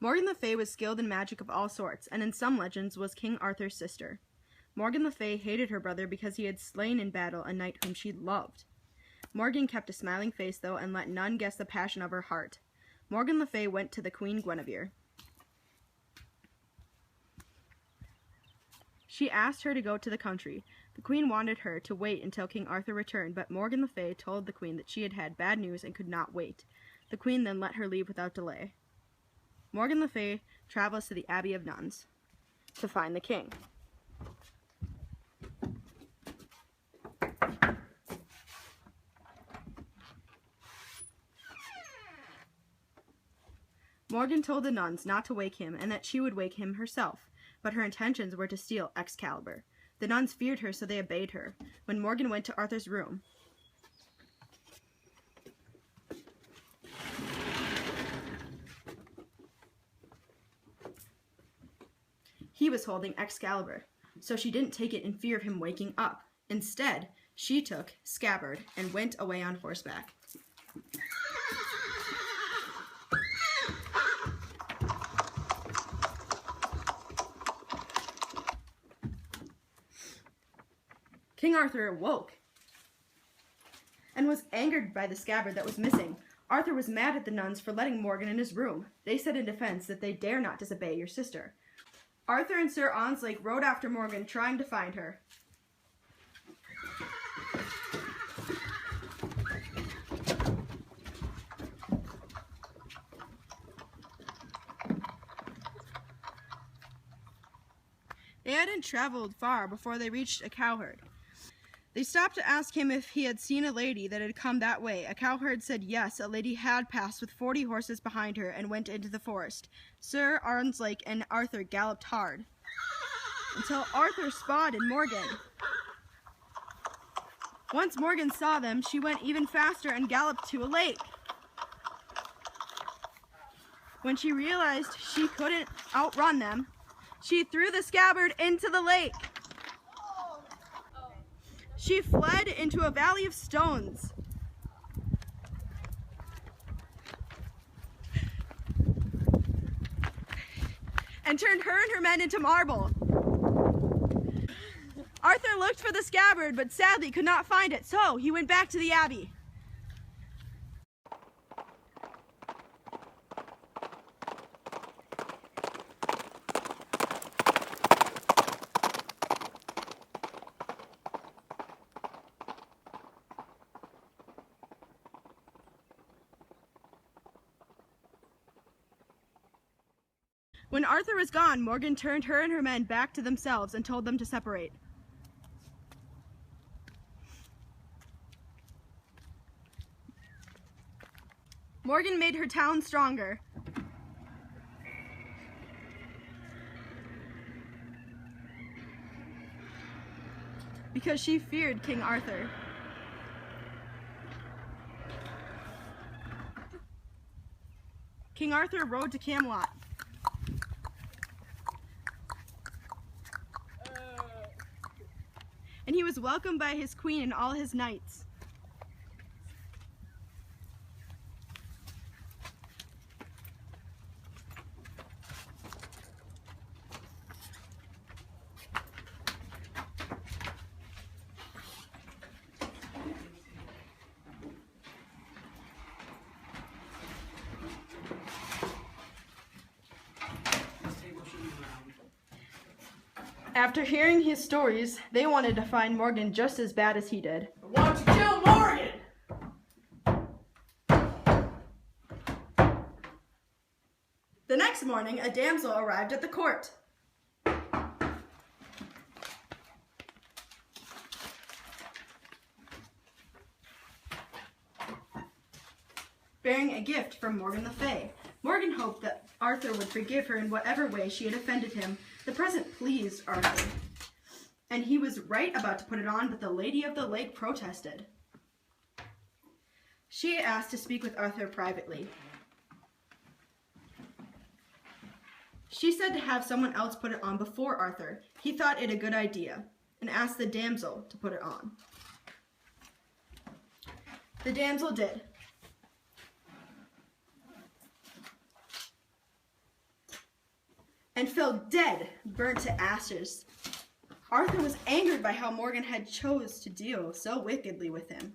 Morgan Le Fay was skilled in magic of all sorts, and in some legends was King Arthur's sister. Morgan Le Fay hated her brother because he had slain in battle a knight whom she loved. Morgan kept a smiling face, though, and let none guess the passion of her heart. Morgan Le Fay went to the Queen Guinevere. She asked her to go to the country. The Queen wanted her to wait until King Arthur returned, but Morgan Le Fay told the Queen that she had had bad news and could not wait. The Queen then let her leave without delay. Morgan Le Fay travels to the Abbey of Nuns to find the king. Morgan told the nuns not to wake him and that she would wake him herself, but her intentions were to steal Excalibur. The nuns feared her, so they obeyed her. When Morgan went to Arthur's room, he was holding Excalibur, so she didn't take it in fear of him waking up. Instead, she took Scabbard and went away on horseback. King Arthur awoke and was angered by the scabbard that was missing. Arthur was mad at the nuns for letting Morgan in his room. They said in defense that they dare not disobey your sister. Arthur and Sir Onslake rode after Morgan, trying to find her. They hadn't traveled far before they reached a cowherd. They stopped to ask him if he had seen a lady that had come that way. A cowherd said yes, a lady had passed with 40 horses behind her and went into the forest. Sir Onslake and Arthur galloped hard until Arthur spotted Morgan. Once Morgan saw them, she went even faster and galloped to a lake. When she realized she couldn't outrun them, she threw the scabbard into the lake. She fled into a valley of stones. And turned her and her men into marble. Arthur looked for the scabbard, but sadly could not find it, so he went back to the abbey. When Arthur was gone, Morgan turned her and her men back to themselves and told them to separate. Morgan made her town stronger. Because she feared King Arthur. King Arthur rode to Camelot. And he was welcomed by his queen and all his knights. After hearing his stories, they wanted to find Morgan just as bad as he did. I want to kill Morgan! The next morning, a damsel arrived at the court. Bearing a gift from Morgan Le Fay. Morgan hoped that Arthur would forgive her in whatever way she had offended him. The present pleased Arthur, and he was right about to put it on, but the Lady of the Lake protested. She asked to speak with Arthur privately. She said to have someone else put it on before Arthur. He thought it a good idea, and asked the damsel to put it on. The damsel did. and fell dead, burnt to ashes. Arthur was angered by how Morgan had chose to deal so wickedly with him.